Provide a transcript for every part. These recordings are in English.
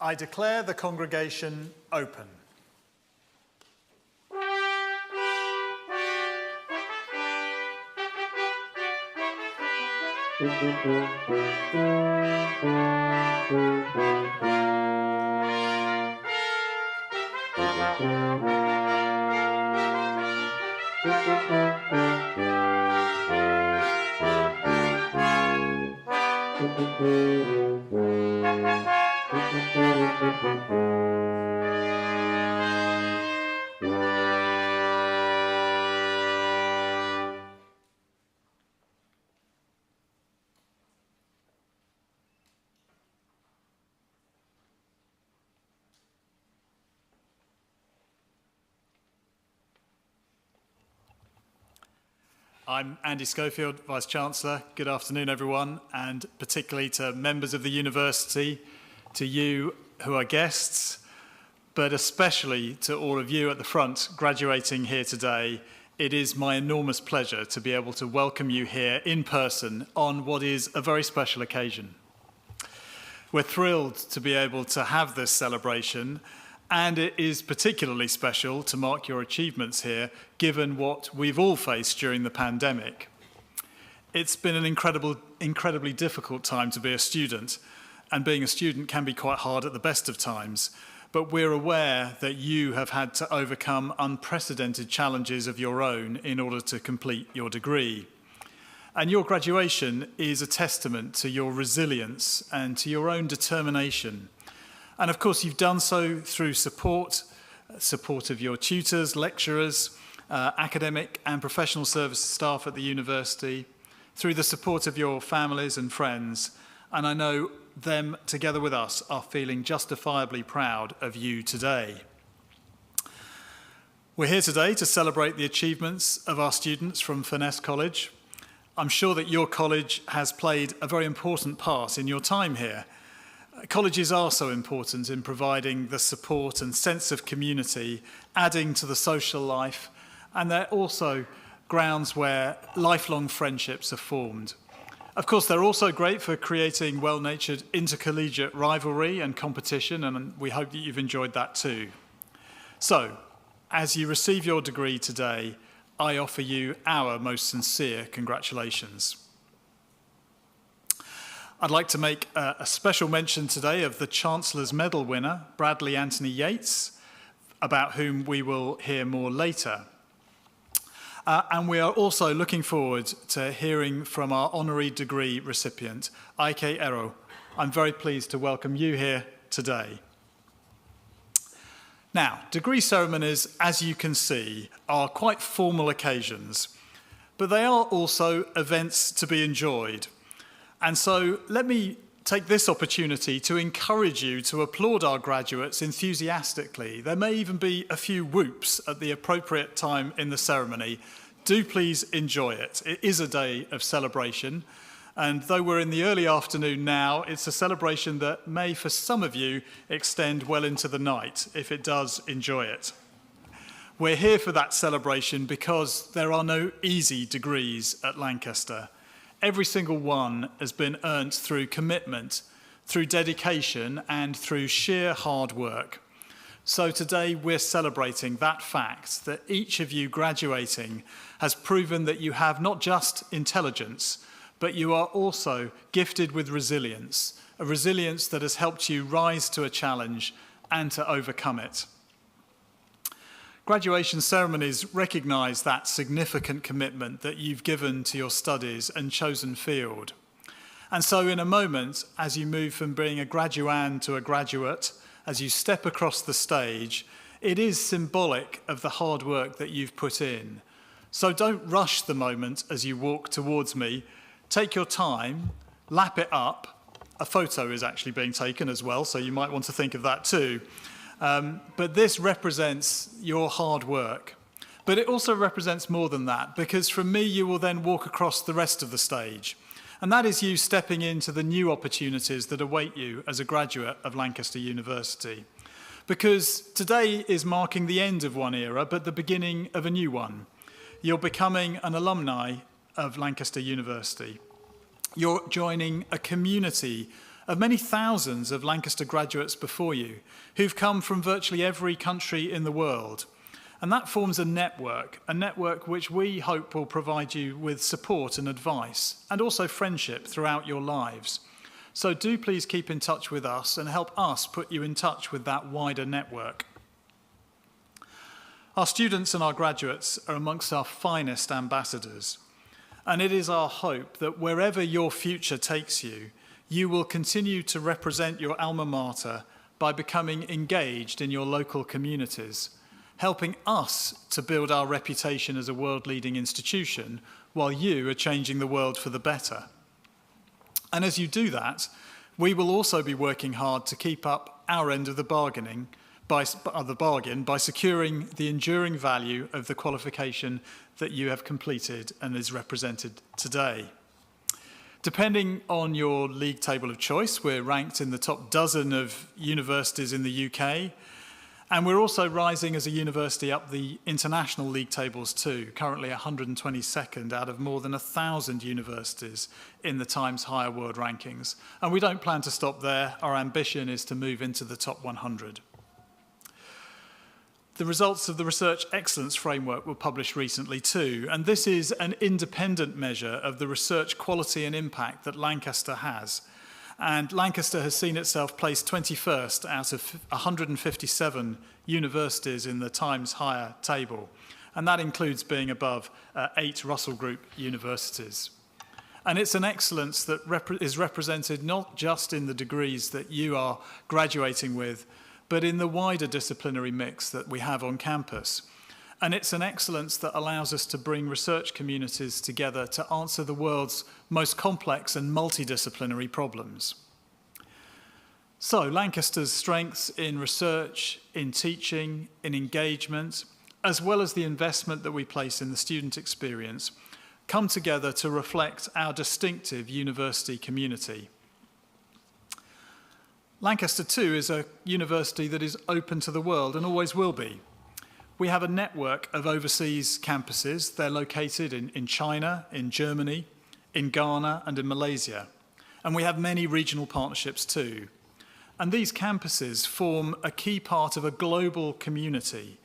I declare the congregation open. I'm Andy Schofield, Vice-Chancellor. Good afternoon, everyone, and particularly to members of the university, to you who are guests, but especially to all of you at the front graduating here today. It is my enormous pleasure to be able to welcome you here in person on what is a very special occasion. We're thrilled to be able to have this celebration, and it is particularly special to mark your achievements here, given what we've all faced during the pandemic. It's been an incredibly difficult time to be a student, and being a student can be quite hard at the best of times, but we're aware that you have had to overcome unprecedented challenges of your own in order to complete your degree. And your graduation is a testament to your resilience and to your own determination. And of course, you've done so through support of your tutors, lecturers, academic and professional services staff at the university, through the support of your families and friends. And I know them, together with us, are feeling justifiably proud of you today. We're here today to celebrate the achievements of our students from Furness College. I'm sure that your college has played a very important part in your time here. Colleges are so important in providing the support and sense of community, adding to the social life, and they're also grounds where lifelong friendships are formed. Of course, they're also great for creating well-natured intercollegiate rivalry and competition, and we hope that you've enjoyed that too. So, as you receive your degree today, I offer you our most sincere congratulations. I'd like to make a special mention today of the Chancellor's Medal winner, Bradley Anthony Yates, about whom we will hear more later. And we are also looking forward to hearing from our honorary degree recipient, Ike Ero. I'm very pleased to welcome you here today. Now, degree ceremonies, as you can see, are quite formal occasions, but they are also events to be enjoyed. And so let me take this opportunity to encourage you to applaud our graduates enthusiastically. There may even be a few whoops at the appropriate time in the ceremony. Do please enjoy it. It is a day of celebration. And though we're in the early afternoon now, it's a celebration that may, for some of you, extend well into the night, if it does, enjoy it. We're here for that celebration because there are no easy degrees at Lancaster. Every single one has been earned through commitment, through dedication, and through sheer hard work. So today we're celebrating that fact that each of you graduating has proven that you have not just intelligence, but you are also gifted with resilience, a resilience that has helped you rise to a challenge and to overcome it. Graduation ceremonies recognise that significant commitment that you've given to your studies and chosen field. And so in a moment, as you move from being a graduand to a graduate, as you step across the stage, it is symbolic of the hard work that you've put in. So don't rush the moment as you walk towards me. Take your time, lap it up. A photo is actually being taken as well, so you might want to think of that too. But this represents your hard work. But it also represents more than that, because from me you will then walk across the rest of the stage. And that is you stepping into the new opportunities that await you as a graduate of Lancaster University. Because today is marking the end of one era, but the beginning of a new one. You're becoming an alumni of Lancaster University. You're joining a community of many thousands of Lancaster graduates before you who've come from virtually every country in the world. And that forms a network which we hope will provide you with support and advice and also friendship throughout your lives. So do please keep in touch with us and help us put you in touch with that wider network. Our students and our graduates are amongst our finest ambassadors. And it is our hope that wherever your future takes you, you will continue to represent your alma mater by becoming engaged in your local communities, helping us to build our reputation as a world-leading institution while you are changing the world for the better. And as you do that, we will also be working hard to keep up our end of the bargain by securing the enduring value of the qualification that you have completed and is represented today. Depending on your league table of choice, we're ranked in the top dozen of universities in the UK, and we're also rising as a university up the international league tables too, currently 122nd out of more than 1,000 universities in the Times Higher World Rankings. And we don't plan to stop there. Our ambition is to move into the top 100. The results of the Research Excellence Framework were published recently too, and this is an independent measure of the research quality and impact that Lancaster has. And Lancaster has seen itself placed 21st out of 157 universities in the Times Higher table, and that includes being above 8 Russell Group universities. And it's an excellence that is represented not just in the degrees that you are graduating with, but in the wider disciplinary mix that we have on campus. And it's an excellence that allows us to bring research communities together to answer the world's most complex and multidisciplinary problems. So Lancaster's strengths in research, in teaching, in engagement, as well as the investment that we place in the student experience, come together to reflect our distinctive university community. Lancaster, too, is a university that is open to the world and always will be. We have a network of overseas campuses. They're located in China, in Germany, in Ghana, and in Malaysia. And we have many regional partnerships, too. And these campuses form a key part of a global community.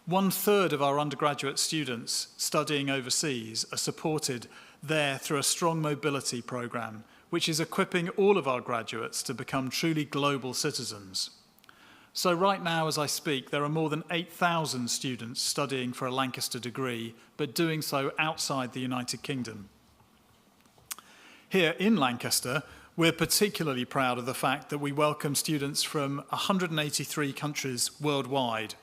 1/3 of our undergraduate students studying overseas are supported there through a strong mobility programme, which is equipping all of our graduates to become truly global citizens. So right now, as I speak, there are more than 8,000 students studying for a Lancaster degree, but doing so outside the United Kingdom. Here in Lancaster, we're particularly proud of the fact that we welcome students from 183 countries worldwide,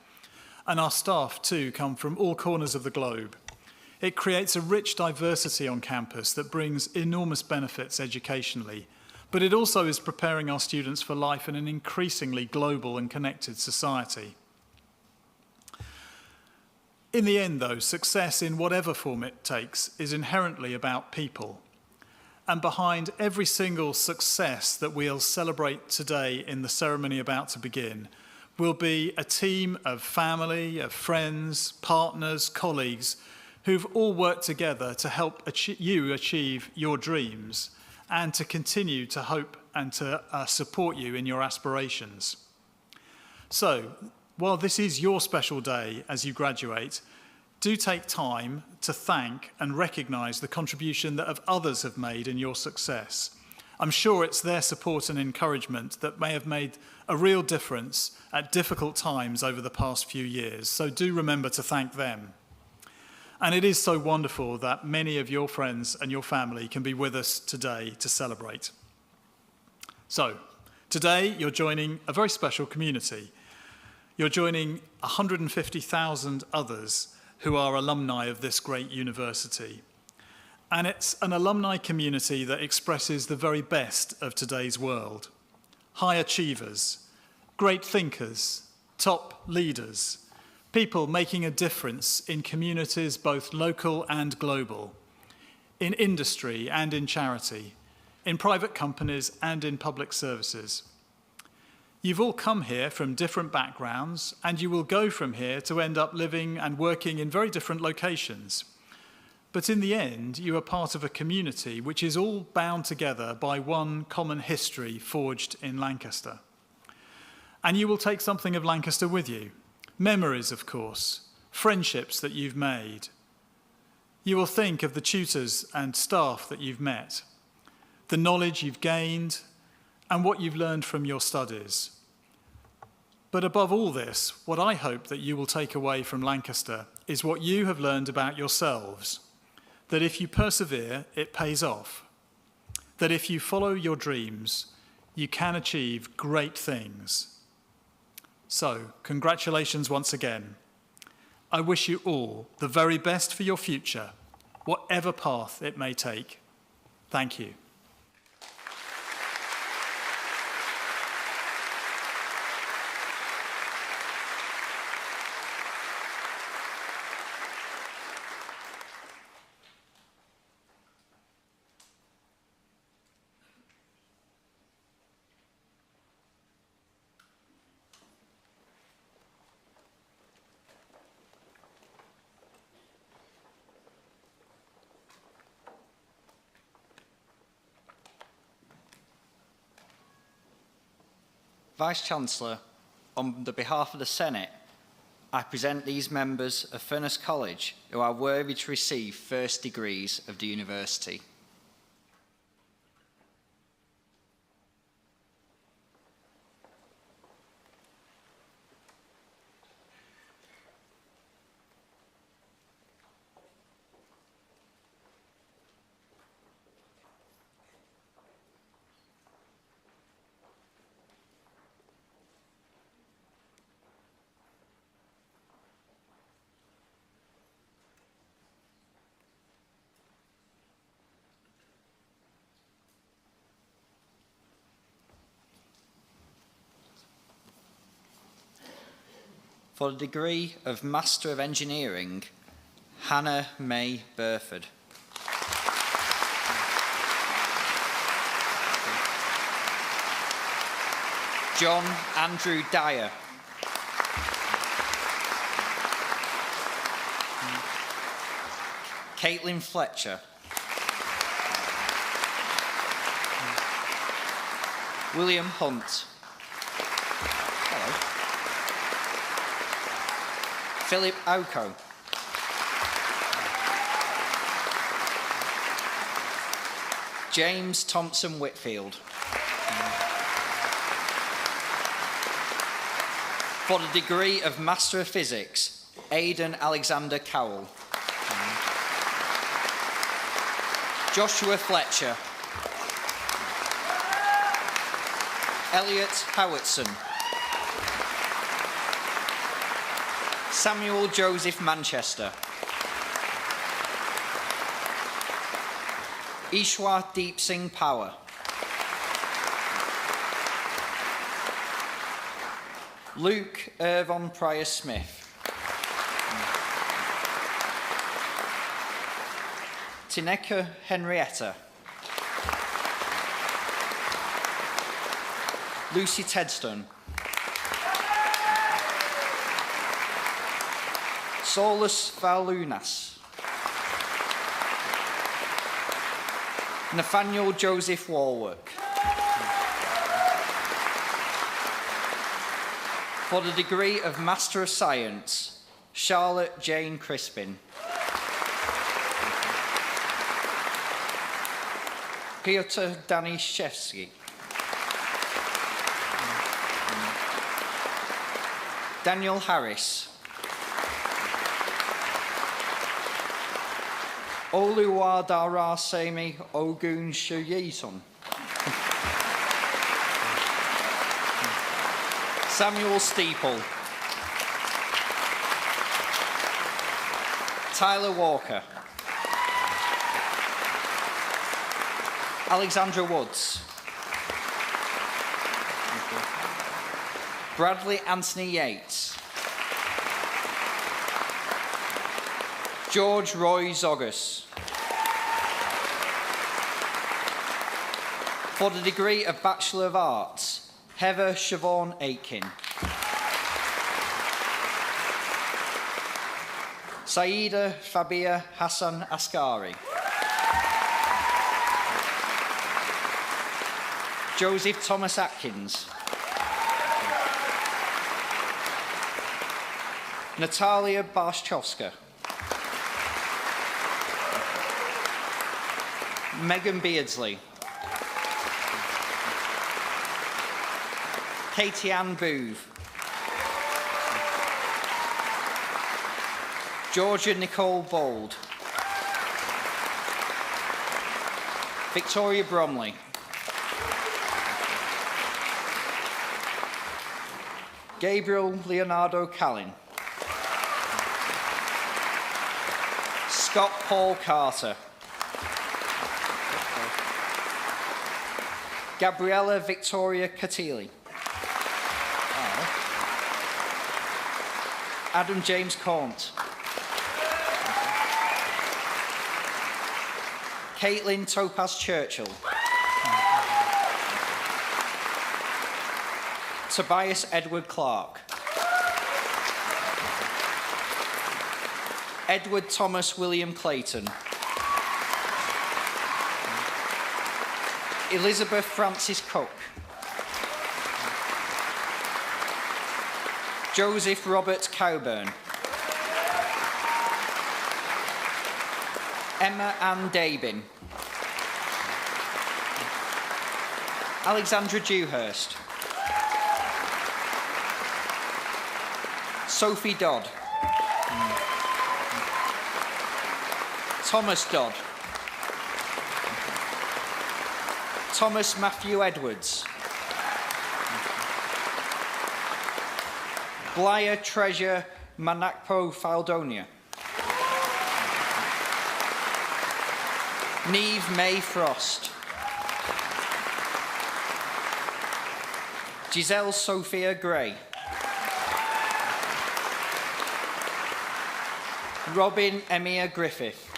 and our staff too come from all corners of the globe. It creates a rich diversity on campus that brings enormous benefits educationally, but it also is preparing our students for life in an increasingly global and connected society. In the end, though, success in whatever form it takes is inherently about people. And behind every single success that we'll celebrate today in the ceremony about to begin will be a team of family, of friends, partners, colleagues who've all worked together to help you achieve your dreams and to continue to hope and to support you in your aspirations. So, while this is your special day as you graduate, do take time to thank and recognise the contribution that others have made in your success. I'm sure it's their support and encouragement that may have made a real difference at difficult times over the past few years, so do remember to thank them. And it is so wonderful that many of your friends and your family can be with us today to celebrate. So, today you're joining a very special community. You're joining 150,000 others who are alumni of this great university. And it's an alumni community that expresses the very best of today's world. High achievers, great thinkers, top leaders, people making a difference in communities both local and global, in industry and in charity, in private companies and in public services. You've all come here from different backgrounds, and you will go from here to end up living and working in very different locations. But in the end, you are part of a community which is all bound together by one common history forged in Lancaster. And you will take something of Lancaster with you. Memories, of course, friendships that you've made. You will think of the tutors and staff that you've met, the knowledge you've gained, and what you've learned from your studies. But above all this, what I hope that you will take away from Lancaster is what you have learned about yourselves, that if you persevere, it pays off, that if you follow your dreams, you can achieve great things. So, congratulations once again. I wish you all the very best for your future, whatever path it may take. Thank you. Vice-Chancellor, on the behalf of the Senate, I present these members of Furness College who are worthy to receive first degrees of the university. For the degree of Master of Engineering, Hannah May Burford. John Andrew Dyer. Caitlin Fletcher. William Hunt. Hello. Philip Oko. James Thompson Whitfield. For the degree of Master of Physics, Aidan Alexander Cowell. Joshua Fletcher. Elliot Howardson. Samuel Joseph Manchester. Ishwar Deep Singh Power. Luke Irvon Pryor Smith. Tineka Henrietta. Lucy Tedstone. Saulus Valunas. Nathaniel Joseph Walwork. For the degree of Master of Science, Charlotte Jane Crispin. Piotr Danishevsky. Daniel Harris. Oluwadarasemi Ogun Shuyeson. Samuel Steeple. Tyler Walker. Alexandra Woods. Bradley Anthony Yates. George Roy Zogus. For the degree of Bachelor of Arts, Heather Siobhan Aitken. Saida Fabia Hassan Askari. Joseph Thomas Atkins. Natalia Barszczowska. Megan Beardsley. Katie Ann Booth. Georgia Nicole Bold. Victoria Bromley. Gabriel Leonardo Callin. Scott Paul Carter. Gabriella Victoria Catili. Adam James Cornt. Caitlin Topaz Churchill. Tobias Edward Clark. Edward Thomas William Clayton. Elizabeth Francis Cook. Joseph Robert Cowburn. Emma Ann Dabin. Alexandra Dewhurst. Sophie Dodd. Thomas Dodd. Thomas Matthew Edwards. Blaya Treasure Manakpo Faldonia. Neve May Frost. Giselle Sophia Gray. Robin Emia Griffith.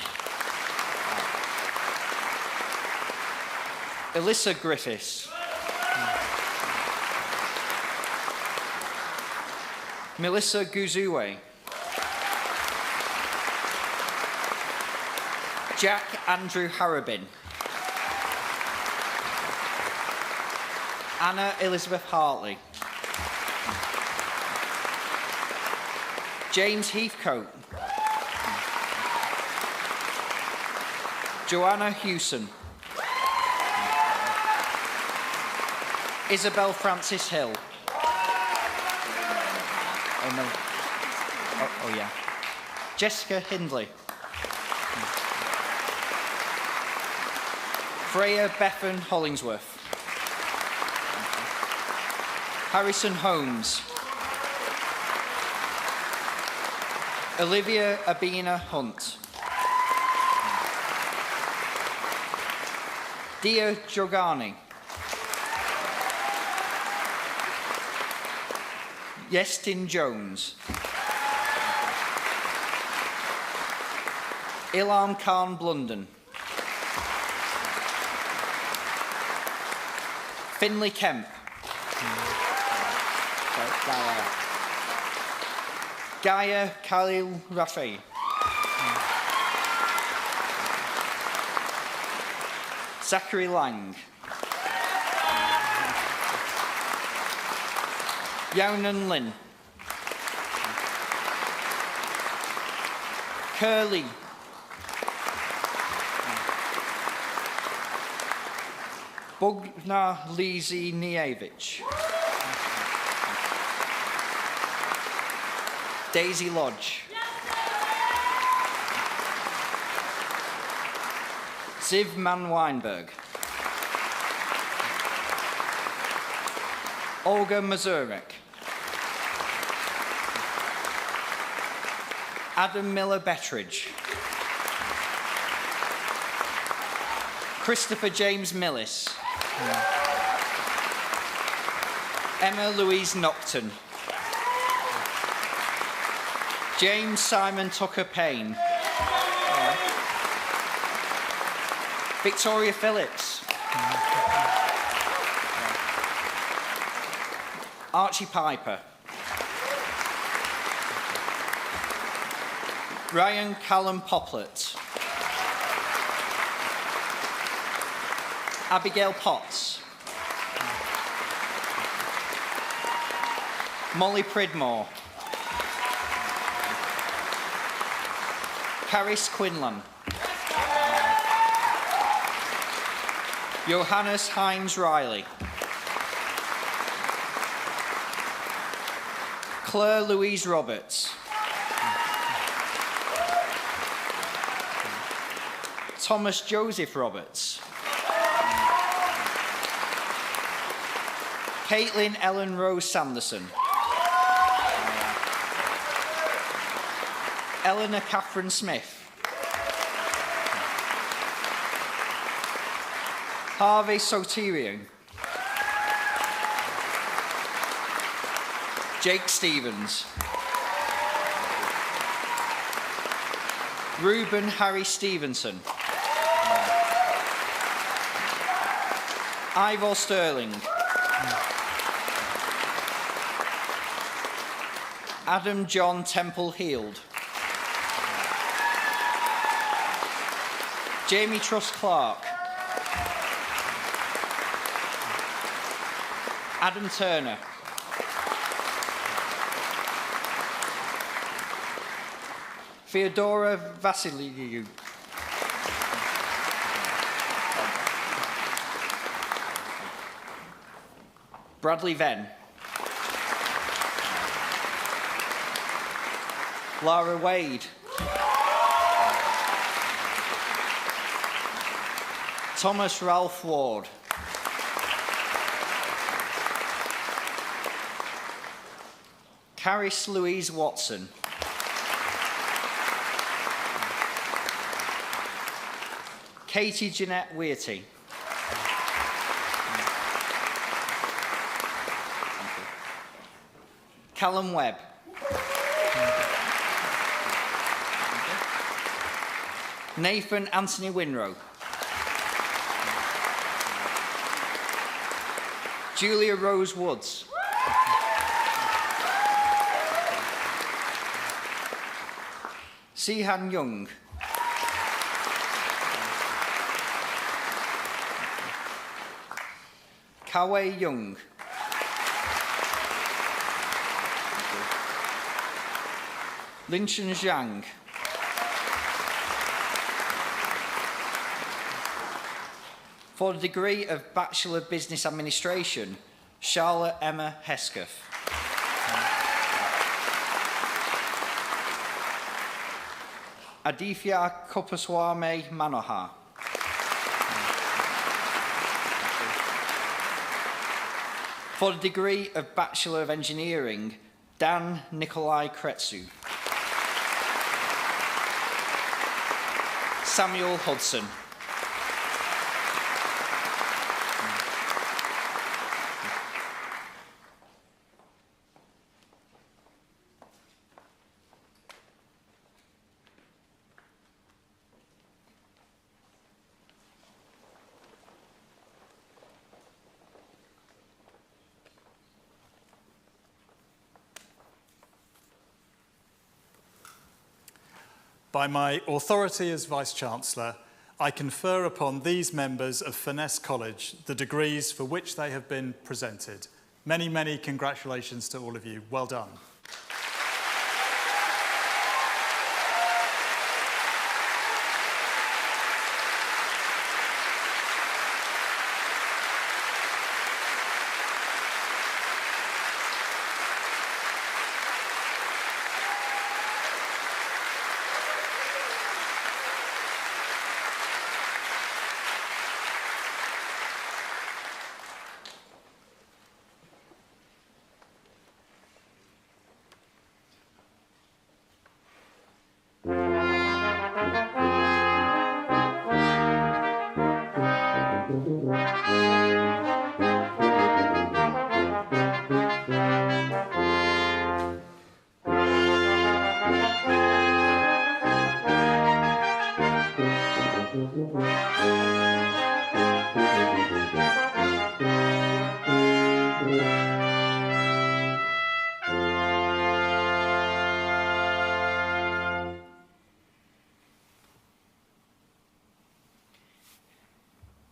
Alyssa Griffiths. Melissa Guzue. Jack Andrew Harrabin. Anna Elizabeth Hartley. James Heathcote. Joanna Hewson. Isabel Francis Hill. Oh, no. Oh, yeah. Jessica Hindley. Freya Bethan Hollingsworth. Harrison Holmes. Olivia Abina Hunt. Dia Jogani. Yestin Jones. Ilham Khan Blunden. Finley Kemp. Gaia Khalil Rafi. Zachary Lang. Yaunan Lin. Curly. Bogna Lizinievich. Daisy Lodge. Ziv Man Weinberg. Olga Mazurek. Adam Miller Bettridge. Christopher James Millis. Emma Louise Nocton. James Simon Tucker Payne. Victoria Phillips. Archie Piper. Ryan Callum Poplet. Abigail Potts. Molly Pridmore. Caris Quinlan. Johannes Hines Riley. Claire Louise Roberts. Thomas Joseph Roberts. Caitlin Ellen Rose Sanderson. Eleanor Catherine Smith. Harvey Soterian. Jake Stevens. Reuben Harry Stevenson. Ivor Sterling. Adam John Temple Heald. Jamie Truss Clark. Adam Turner. Theodora Vassiliou. Bradley Venn. Lara Wade. Thomas Ralph Ward. Caris Louise Watson. Katie Jeanette Weirty. Callum Webb. Nathan Anthony Winrow. Julia Rose Woods. Sihan Young. Kawei Young. Linchen Zhang. For the degree of Bachelor of Business Administration, Charlotte Emma Hesketh. Adithya Kopaswamy Manohar. For the degree of Bachelor of Engineering, Dan Nikolai Kretsu. Samuel Hudson. By my authority as Vice-Chancellor, I confer upon these members of Furness College the degrees for which they have been presented. Many, many congratulations to all of you. Well done.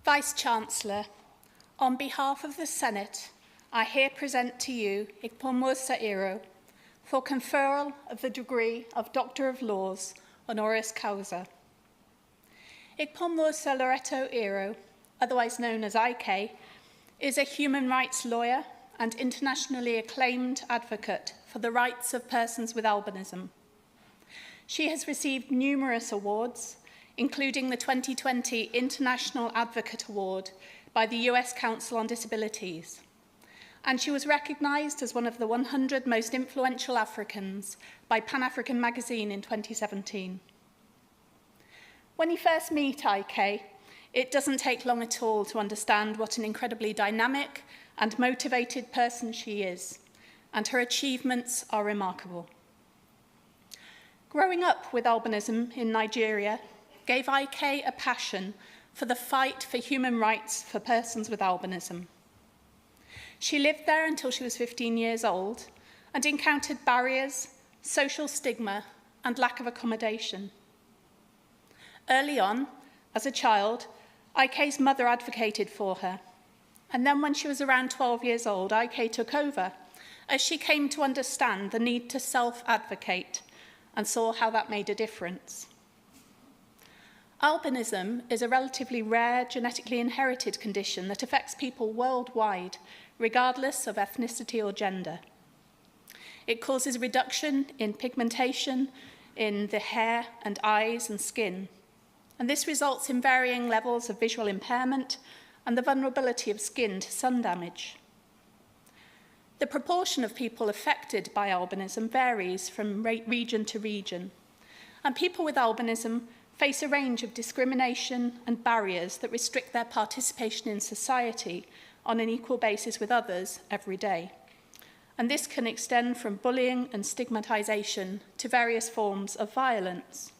Vice-Chancellor, on behalf of the Senate, I here present to you Igpomwasa Iro for conferral of the degree of Doctor of Laws, honoris causa. Igpomwasa Loreto Iro, otherwise known as IK, is a human rights lawyer and internationally acclaimed advocate for the rights of persons with albinism. She has received numerous awards, including the 2020 International Advocate Award by the US Council on Disabilities. And she was recognized as one of the 100 most influential Africans by Pan-African magazine in 2017. When you first meet IK, it doesn't take long at all to understand what an incredibly dynamic and motivated person she is, and her achievements are remarkable. Growing up with albinism in Nigeria gave IK a passion for the fight for human rights for persons with albinism. She lived there until she was 15 years old and encountered barriers, social stigma, and lack of accommodation. Early on, as a child, IK's mother advocated for her, and then when she was around 12 years old, IK took over as she came to understand the need to self-advocate and saw how that made a difference. Albinism is a relatively rare genetically inherited condition that affects people worldwide, regardless of ethnicity or gender. It causes a reduction in pigmentation in the hair and eyes and skin, and this results in varying levels of visual impairment and the vulnerability of skin to sun damage. The proportion of people affected by albinism varies from region to region, and people with albinism face a range of discrimination and barriers that restrict their participation in society on an equal basis with others every day. And this can extend from bullying and stigmatization to various forms of violence.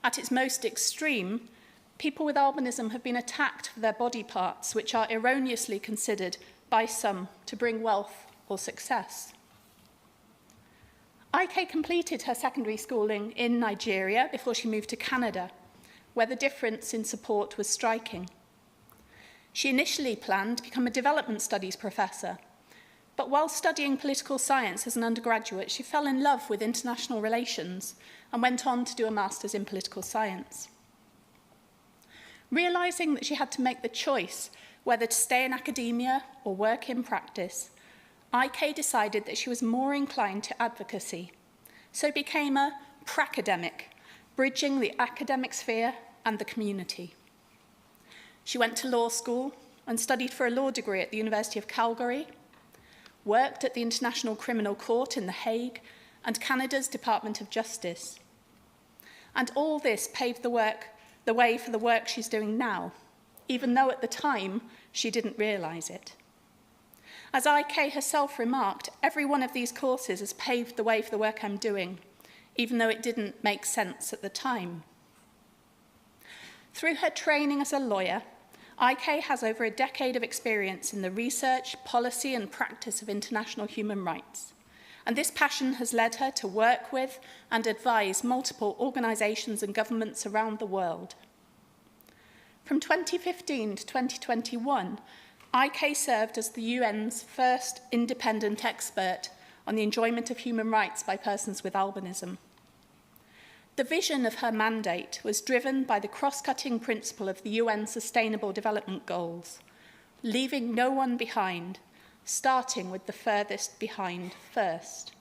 At its most extreme, people with albinism have been attacked for their body parts, which are erroneously considered by some to bring wealth or success. IK completed her secondary schooling in Nigeria before she moved to Canada, where the difference in support was striking. She initially planned to become a development studies professor, but while studying political science as an undergraduate, she fell in love with international relations and went on to do a master's in political science. Realizing that she had to make the choice whether to stay in academia or work in practice, IK decided that she was more inclined to advocacy, so became a pracademic, bridging the academic sphere and the community. She went to law school and studied for a law degree at the University of Calgary, worked at the International Criminal Court in The Hague and Canada's Department of Justice. And all this paved the way for the work she's doing now, even though at the time she didn't realise it. As IK herself remarked, every one of these courses has paved the way for the work I'm doing, even though it didn't make sense at the time. Through her training as a lawyer, IK has over a decade of experience in the research, policy and practice of international human rights. And this passion has led her to work with and advise multiple organisations and governments around the world. From 2015 to 2021, IK served as the UN's first independent expert on the enjoyment of human rights by persons with albinism. The vision of her mandate was driven by the cross-cutting principle of the UN Sustainable Development Goals, leaving no one behind, starting with the furthest behind first.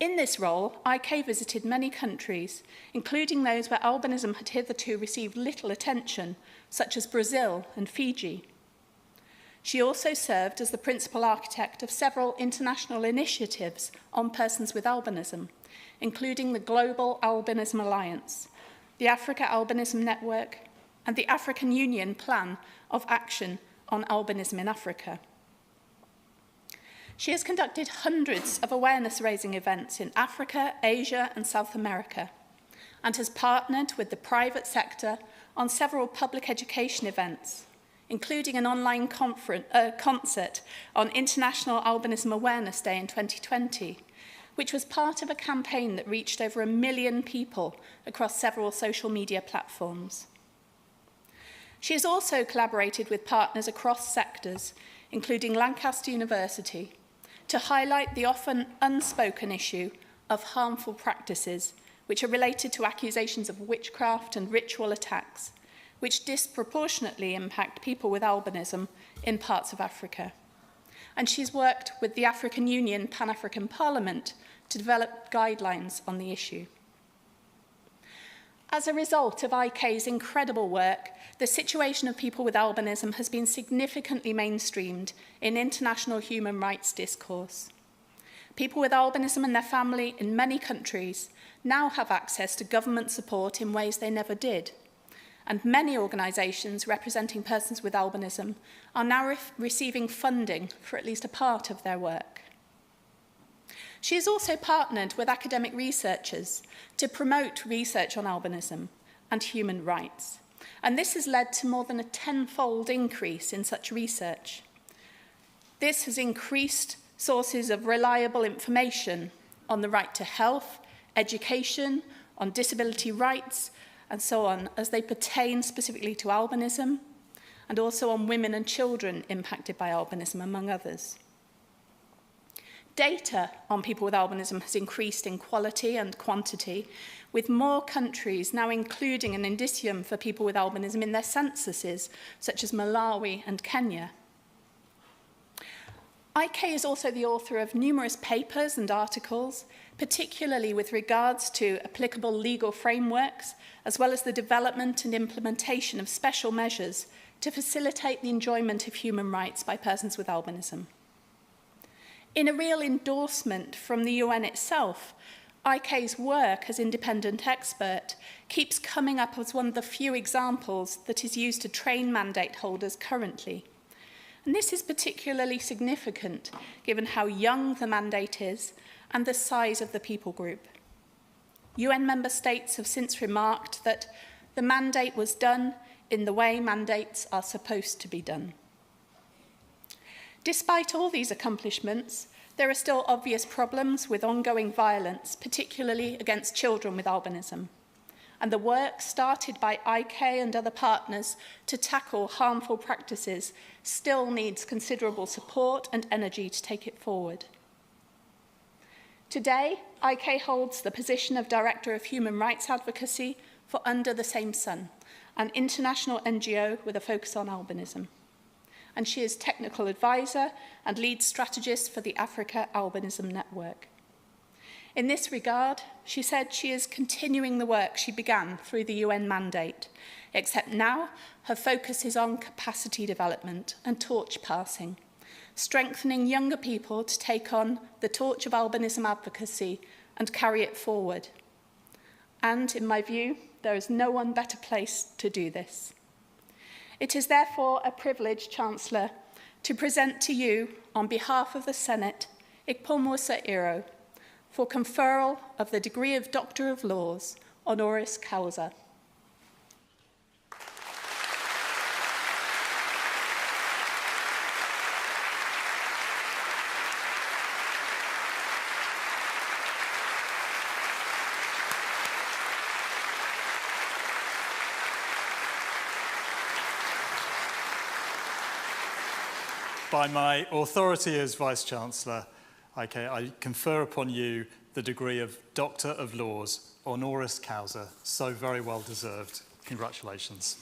In this role, IK visited many countries, including those where albinism had hitherto received little attention, such as Brazil and Fiji. She also served as the principal architect of several international initiatives on persons with albinism, including the Global Albinism Alliance, the Africa Albinism Network, and the African Union Plan of Action on Albinism in Africa. She has conducted hundreds of awareness-raising events in Africa, Asia, and South America, and has partnered with the private sector on several public education events, including an online concert on International Albinism Awareness Day in 2020, which was part of a campaign that reached over 1 million people across several social media platforms. She has also collaborated with partners across sectors, including Lancaster University, to highlight the often unspoken issue of harmful practices which are related to accusations of witchcraft and ritual attacks, which disproportionately impact people with albinism in parts of Africa. And she's worked with the African Union Pan-African Parliament to develop guidelines on the issue. As a result of IK's incredible work, the situation of people with albinism has been significantly mainstreamed in international human rights discourse. People with albinism and their family in many countries now have access to government support in ways they never did. And many organisations representing persons with albinism are now receiving funding for at least a part of their work. She has also partnered with academic researchers to promote research on albinism and human rights, and this has led to more than a 10-fold increase in such research. This has increased sources of reliable information on the right to health, education, on disability rights, and so on, as they pertain specifically to albinism, and also on women and children impacted by albinism, among others. Data on people with albinism has increased in quality and quantity, with more countries now including an indicium for people with albinism in their censuses, such as Malawi and Kenya. IK is also the author of numerous papers and articles, particularly with regards to applicable legal frameworks, as well as the development and implementation of special measures to facilitate the enjoyment of human rights by persons with albinism. In a real endorsement from the UN itself, IK's work as independent expert keeps coming up as one of the few examples that is used to train mandate holders currently. And this is particularly significant given how young the mandate is and the size of the people group. UN member states have since remarked that the mandate was done in the way mandates are supposed to be done. Despite all these accomplishments, there are still obvious problems with ongoing violence, particularly against children with albinism. And the work started by IK and other partners to tackle harmful practices still needs considerable support and energy to take it forward. Today, IK holds the position of Director of Human Rights Advocacy for Under the Same Sun, an international NGO with a focus on albinism. And she is technical advisor and lead strategist for the Africa Albinism Network. In this regard, she said she is continuing the work she began through the UN mandate, except now her focus is on capacity development and torch passing, strengthening younger people to take on the torch of albinism advocacy and carry it forward. And in my view, there is no one better placed to do this. It is therefore a privilege, Chancellor, to present to you, on behalf of the Senate, Ikpomusa Iro, for conferral of the degree of Doctor of Laws, honoris causa. By my authority as Vice-Chancellor, I confer upon you the degree of Doctor of Laws, honoris causa, so very well deserved. Congratulations.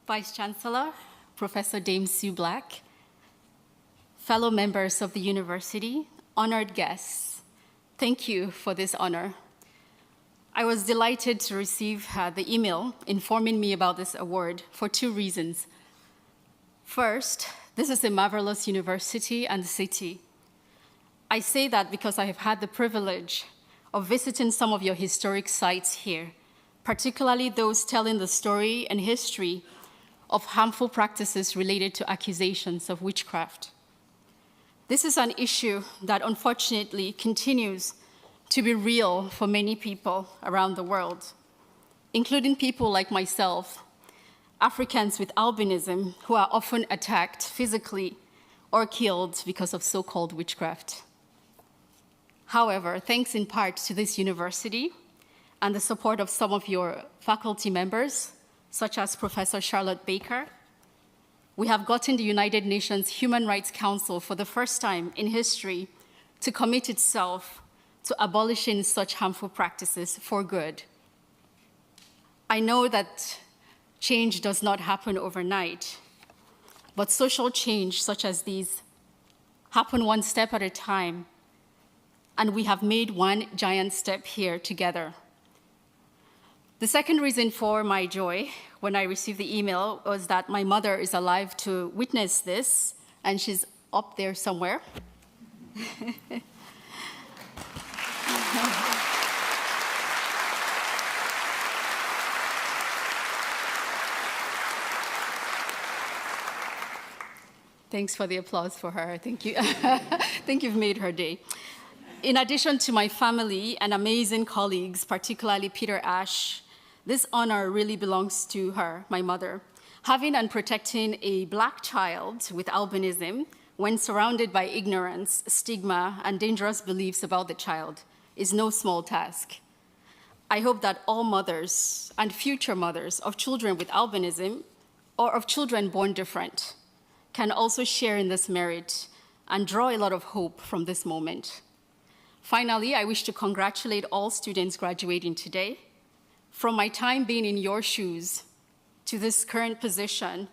Vice-Chancellor, Professor Dame Sue Black, fellow members of the university, honored guests, thank you for this honor. I was delighted to receive the email informing me about this award for two reasons. First, this is a marvelous university and city. I say that because I have had the privilege of visiting some of your historic sites here, particularly those telling the story and history of harmful practices related to accusations of witchcraft. This is an issue that unfortunately continues to be real for many people around the world, including people like myself, Africans with albinism, who are often attacked physically or killed because of so-called witchcraft. However, thanks in part to this university and the support of some of your faculty members, such as Professor Charlotte Baker, we have gotten the United Nations Human Rights Council for the first time in history to commit itself to abolishing such harmful practices for good. I know that change does not happen overnight, but social change such as these happen one step at a time, and we have made one giant step here together. The second reason for my joy when I received the email was that my mother is alive to witness this, and she's up there somewhere. Thanks for the applause for her. Thank you. I think you've made her day. In addition to my family and amazing colleagues, particularly Peter Ash, this honor really belongs to her, my mother. Having and protecting a Black child with albinism when surrounded by ignorance, stigma, and dangerous beliefs about the child is no small task. I hope that all mothers and future mothers of children with albinism or of children born different can also share in this merit and draw a lot of hope from this moment. Finally, I wish to congratulate all students graduating today. From my time being in your shoes to this current position,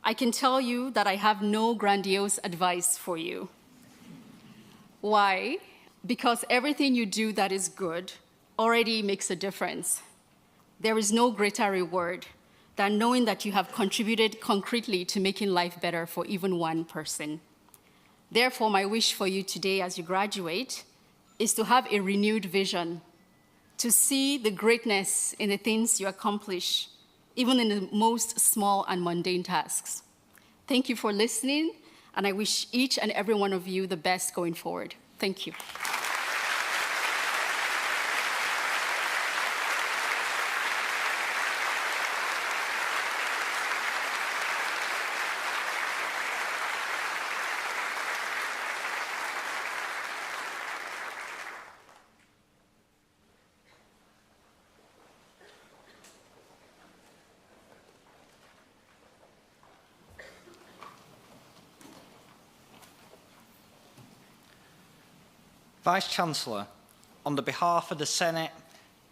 I can tell you that I have no grandiose advice for you. Why? Because everything you do that is good already makes a difference. There is no greater reward than knowing that you have contributed concretely to making life better for even one person. Therefore, my wish for you today as you graduate is to have a renewed vision, to see the greatness in the things you accomplish, even in the most small and mundane tasks. Thank you for listening, and I wish each and every one of you the best going forward. Thank you. Vice-Chancellor, on the behalf of the Senate,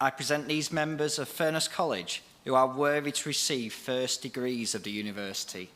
I present these members of Furness College who are worthy to receive first degrees of the university.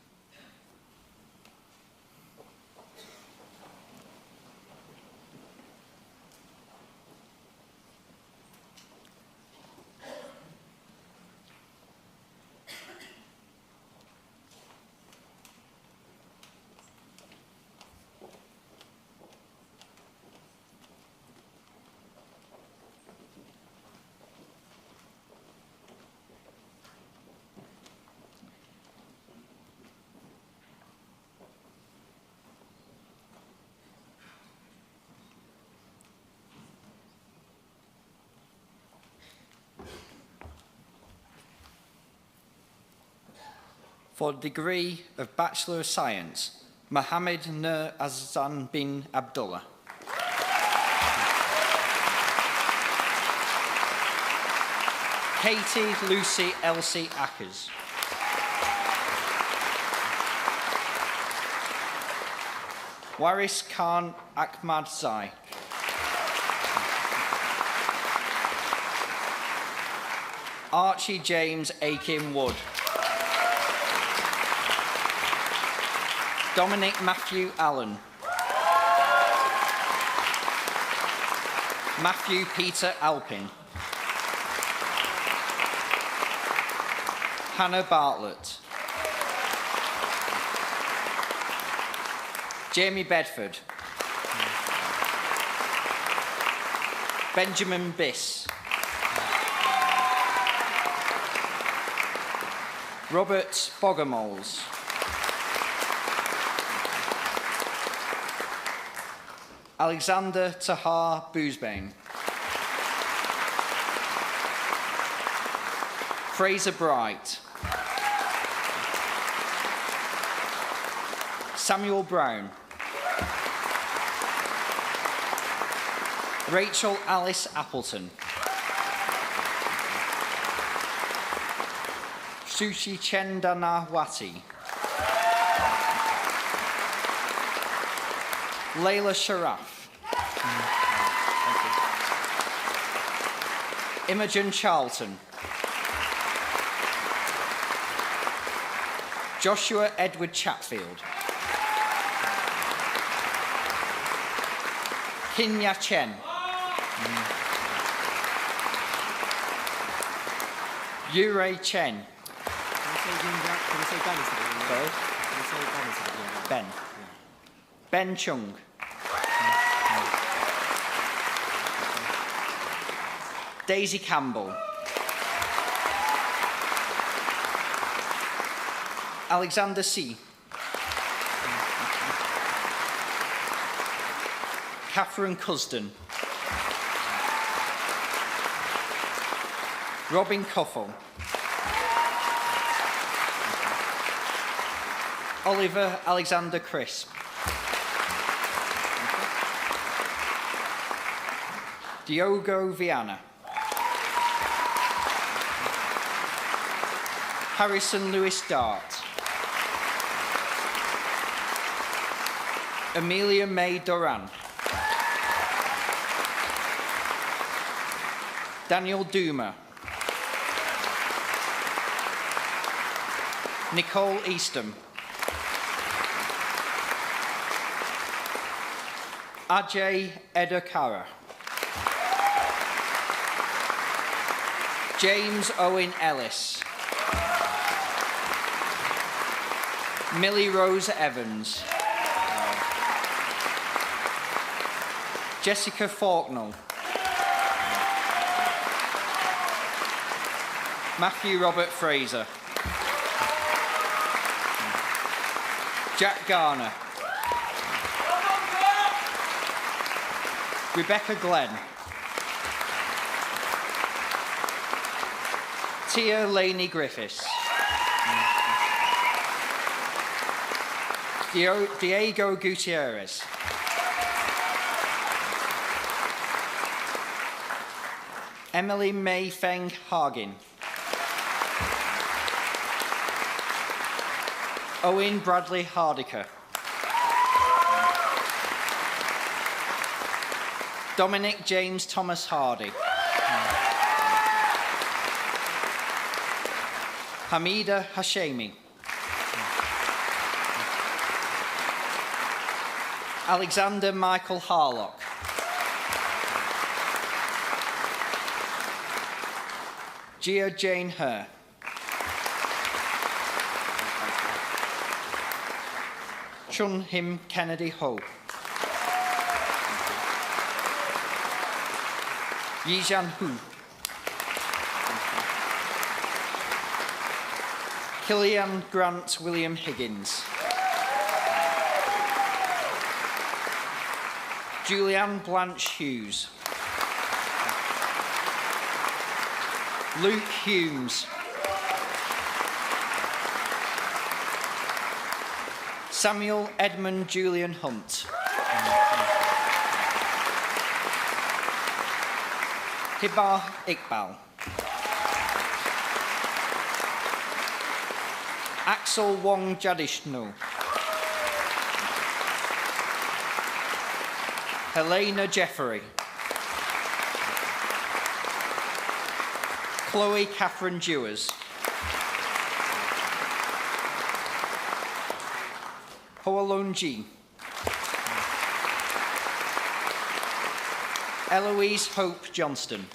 For the degree of Bachelor of Science, Mohammed Nur Azan bin Abdullah. Katie Lucy Elsie Ackers. Waris Khan Ahmad Zai. Archie James Aiken Wood. Dominic Matthew Allen. Matthew Peter Alpin. Hannah Bartlett. Jamie Bedford. Benjamin Biss. Robert Bogomols. Alexander Tahar Boosbane. Fraser Bright. Samuel Brown. Rachel Alice Appleton. Sushi Chendanawati. Layla Sharaf. Imogen Charlton. Joshua Edward Chatfield. Kinya Chen. Yurei Chen. Ben. Ben Chung. Daisy Campbell. Alexander C. Catherine Cusden. Robin Coffle. Oliver Alexander Crisp. Diogo Viana. Harrison Lewis Dart. Amelia May Doran. Daniel Duma. Nicole Eastham. Ajay Edakara. James Owen Ellis. Millie Rose Evans. Jessica Faulknell. Matthew Robert Fraser. Jack Garner. Rebecca Glenn. Tia Laney Griffiths. Diego Gutierrez. Emily May Feng Hagin. Owen Bradley Hardiker. Dominic James Thomas Hardy. Hamida Hashemi. Alexander Michael Harlock. Gia Jane Herr. Chun Him Kennedy Ho. Yijian Hu. Killian Grant William Higgins. Julianne Blanche Hughes. Luke Humes. Samuel Edmund Julian Hunt. Hibar Iqbal. Axel Wong Jadishnu. Helena Jeffery. Chloe Catherine Dewars. Hoalon G. Eloise Hope Johnston.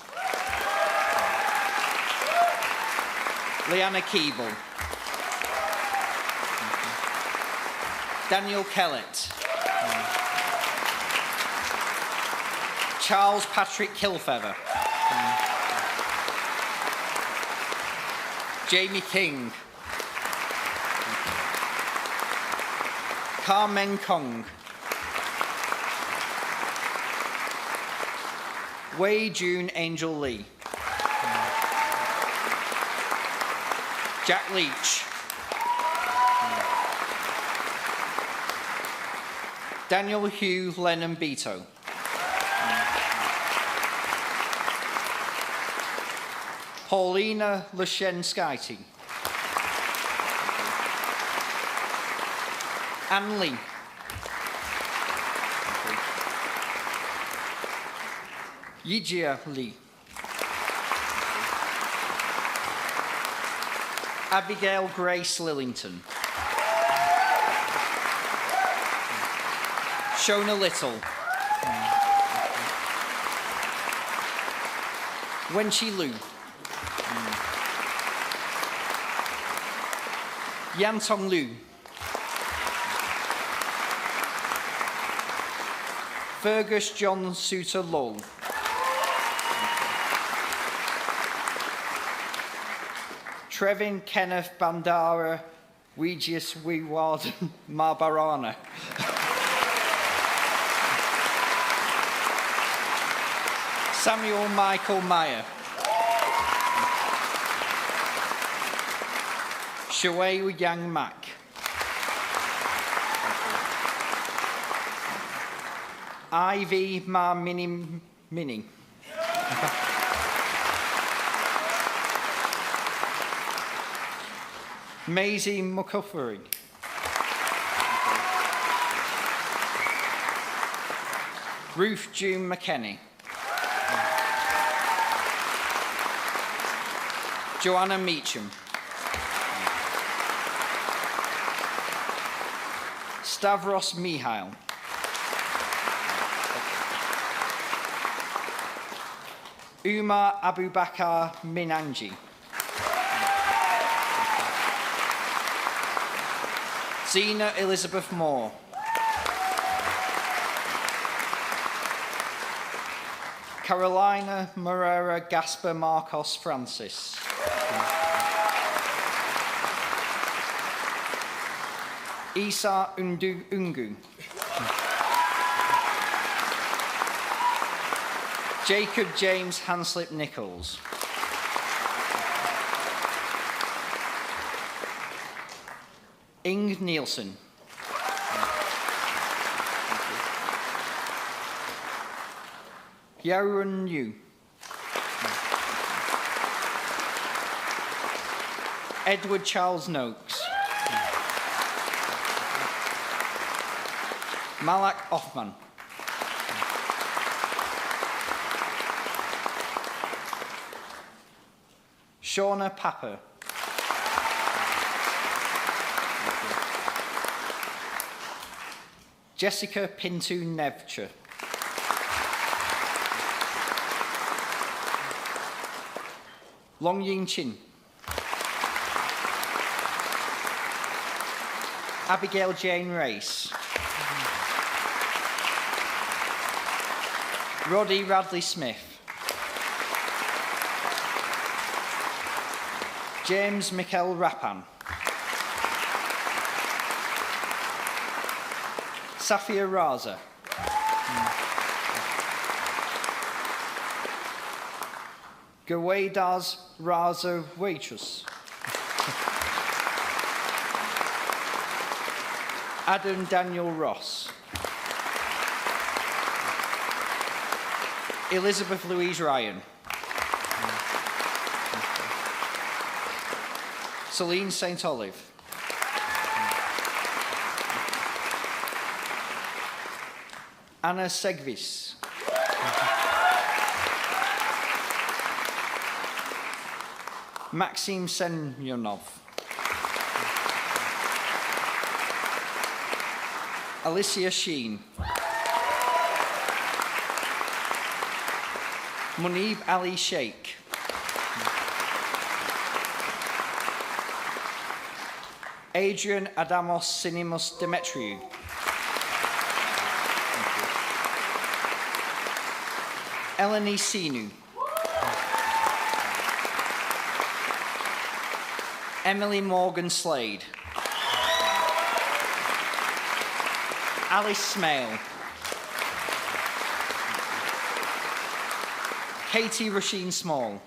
Leanna Keeble. Daniel Kellett. Charles Patrick Kilfeather. Jamie King. Carmen Kong. Wei June Angel Lee. Jack Leach. Daniel Hugh Lennon Beto. Paulina Lushenskaite. Anne Lee. Yijia Lee. Abigail Grace Lillington. Shona Little. Wenchi Liu. Yantong Liu. Fergus John Suter Lull. Trevin Kenneth Bandara Wegius Wewarden Marbarana. Samuel Michael Meyer. Shuwei Yang Mak. Ivy Ma Mini. Maisie McCuffery. Ruth June McKenney. Joanna Meacham. Stavros Mihail. Umar Abubakar Minanji. Zena Elizabeth Moore. Carolina Moreira Gaspar Marcos Francis. Isa Ungu. Jacob James Hanslip Nichols. Ing Nielsen. Yarun Yu. Edward Charles Noakes. Malak Offman. Shauna Papper. Jessica Pintu Nevcher. Long Ying Chin. Abigail Jane Race. Roddy Radley Smith. James Michael Rappan. Safia Raza. Gawaydaz Raza Waitress. Adam Daniel Ross. Elizabeth Louise Ryan. Celine St. Olive. Anna Segvis. Maxim Semyonov. Alicia Sheen. Munib Ali Sheikh. Adrian Adamos Sinimos Demetriou. Eleni Sinu. Emily Morgan Slade. Alice Smale. Katie Rasheen Small.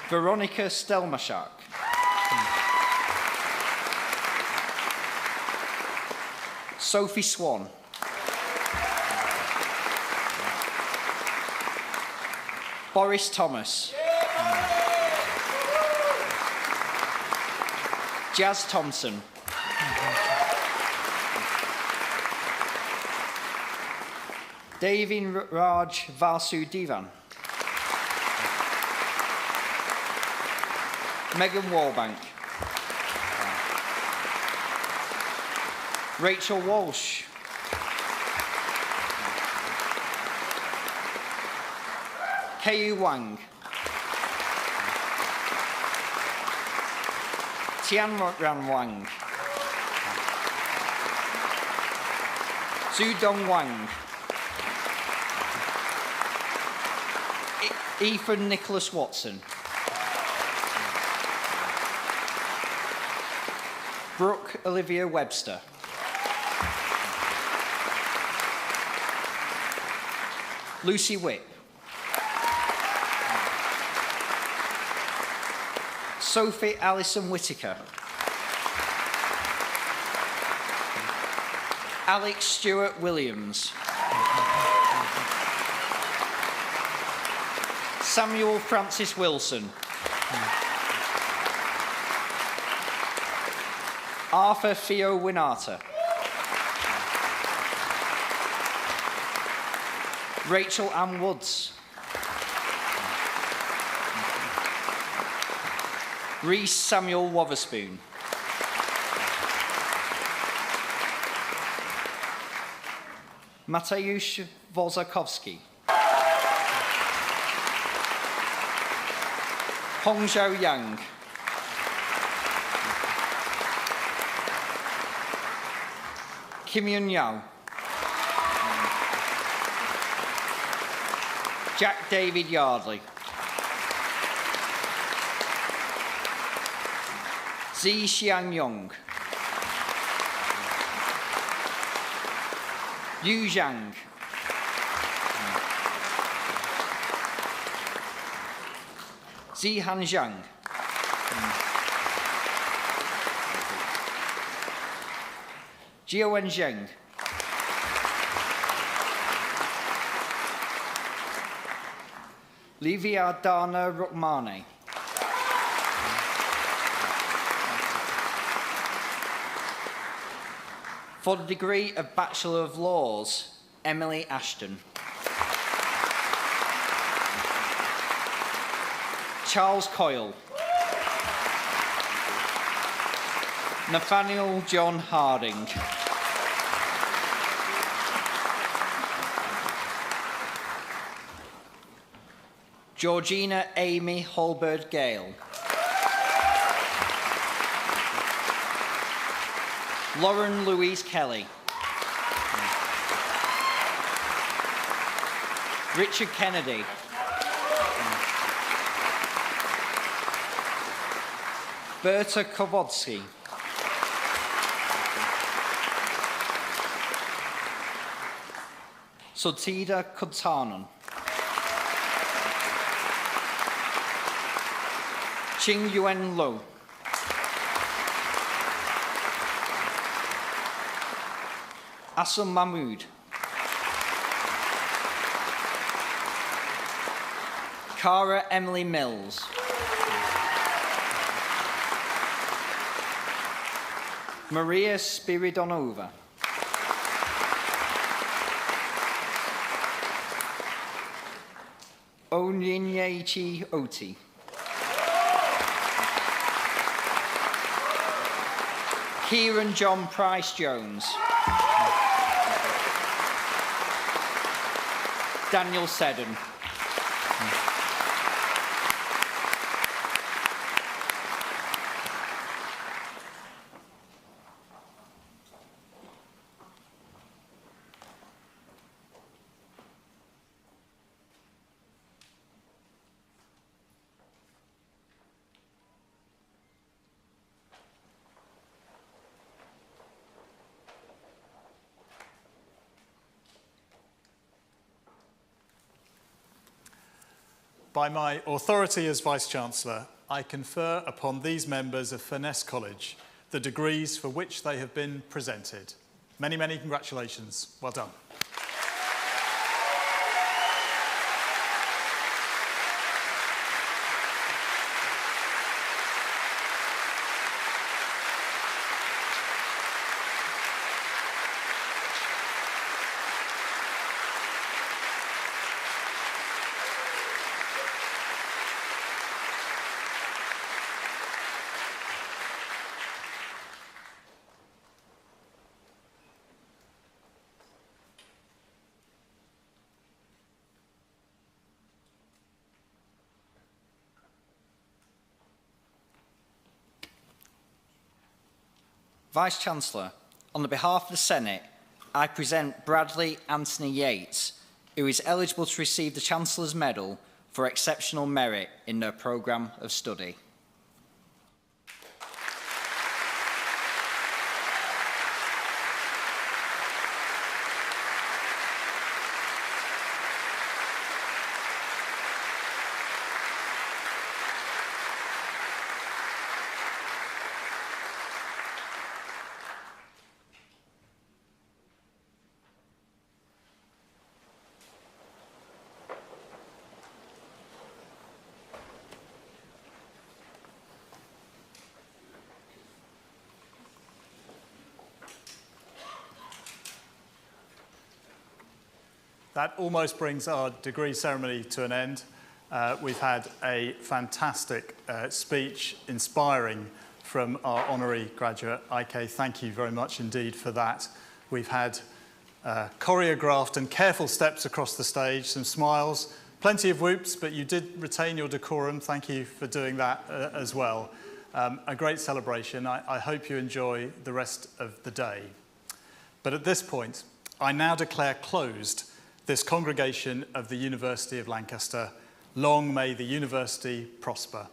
Veronica Stelmachak. Sophie Swan. Boris Thomas. Jazz Thompson. Davin Raj Vasudevan. Megan Warbank. Rachel Walsh. Keiyu Wang. Tianran Wang. Zudong Wang. Ethan Nicholas Watson. Brooke Olivia Webster. Lucy Whip. Sophie Alison Whittaker. Alex Stewart Williams. Samuel Francis Wilson. Arthur Theo Winata. Rachel Ann Woods. Reese Samuel Wotherspoon. Mateusz Wozakowski. Hongzhou Yang. Kim Yun Yao. Jack David Yardley. Zi Xianyong. Yu Zhang. Zihan Zhang. Jiawen Zheng. Livia Dana Rukmane. For the degree of Bachelor of Laws, Emily Ashton. Charles Coyle. Nathaniel John Harding. Georgina Amy Holbird Gale. Lauren Louise Kelly. Richard Kennedy. Berta Kowodsky. Sotida Kutanen. Ching Yuen Lo. Asam Mahmood. Cara Emily Mills. Maria Spiridonova. Onyinyechi Oti. Kieran John Price Jones. Daniel Seddon. By my authority as Vice-Chancellor, I confer upon these members of Furness College the degrees for which they have been presented. Many, many congratulations. Well done. Vice-Chancellor, on the behalf of the Senate, I present Bradley Anthony Yates, who is eligible to receive the Chancellor's Medal for exceptional merit in their programme of study. That almost brings our degree ceremony to an end. We've had a fantastic speech, inspiring, from our honorary graduate, Ike. Thank you very much indeed for that. We've had choreographed and careful steps across the stage, some smiles, plenty of whoops, but you did retain your decorum. Thank you for doing that as well. A great celebration. I hope you enjoy the rest of the day. But at this point, I now declare closed this congregation of the University of Lancaster. Long may the university prosper.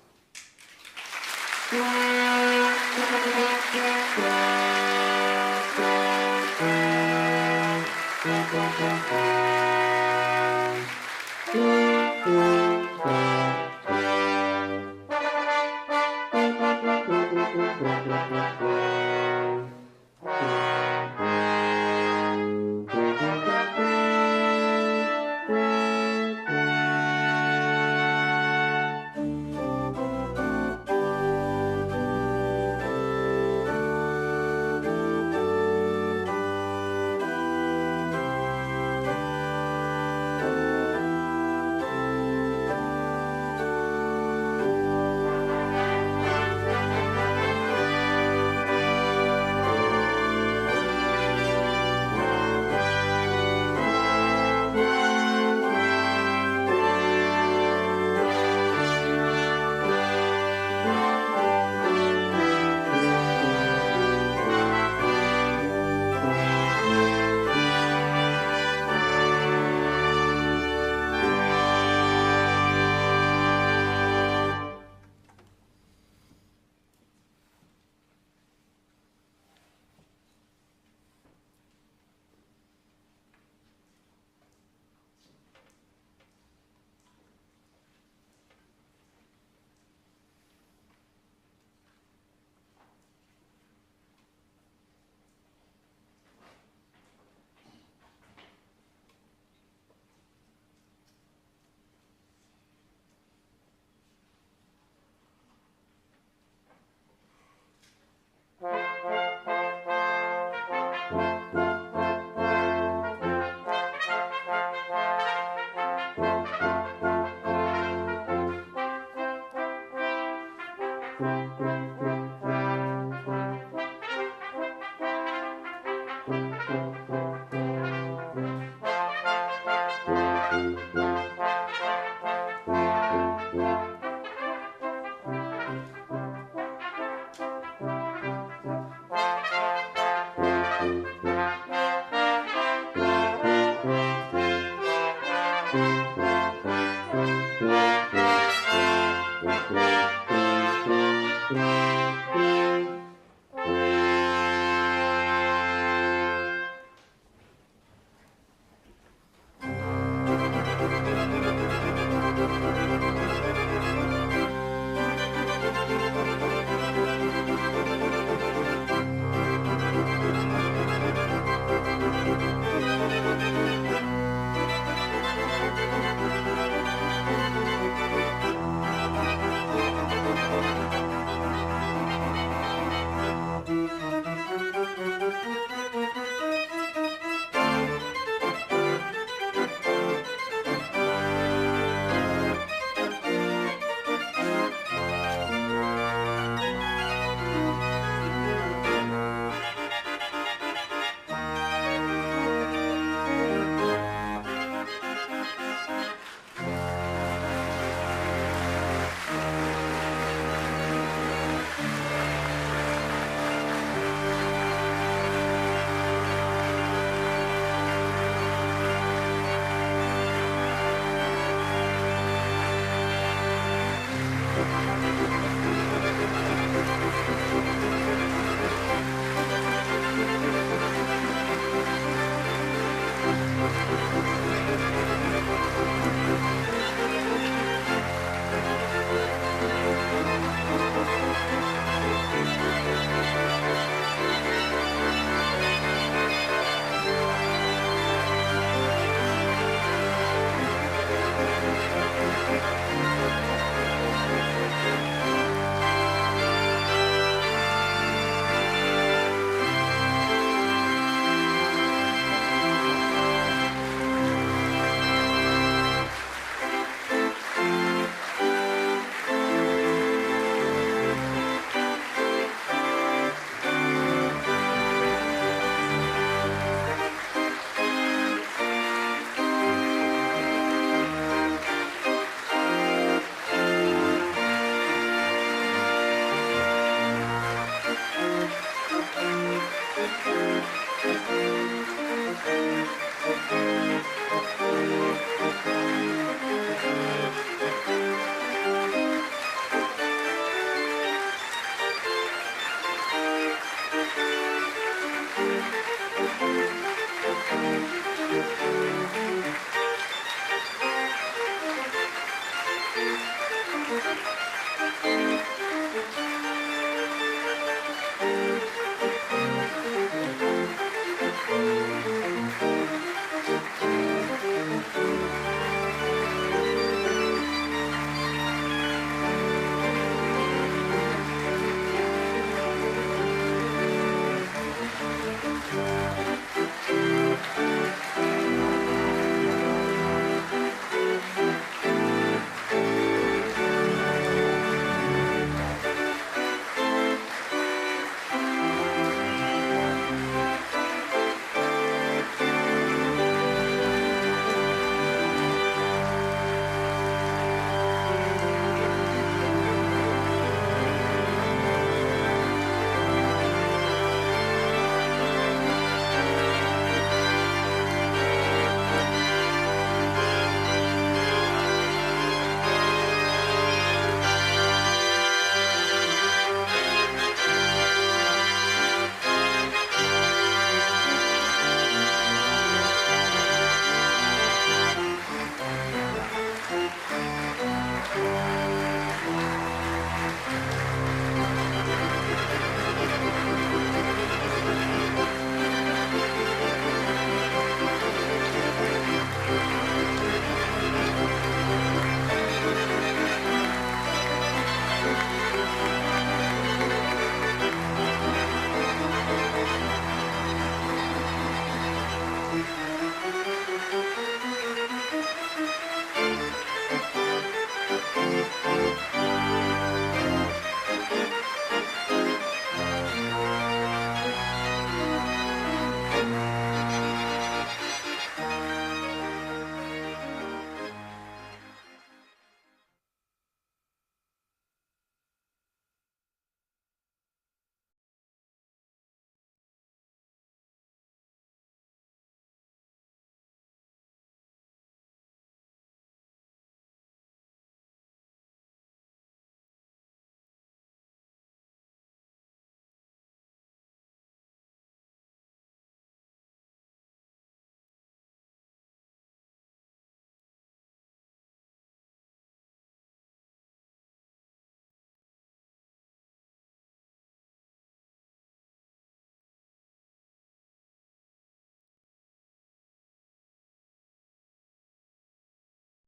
you.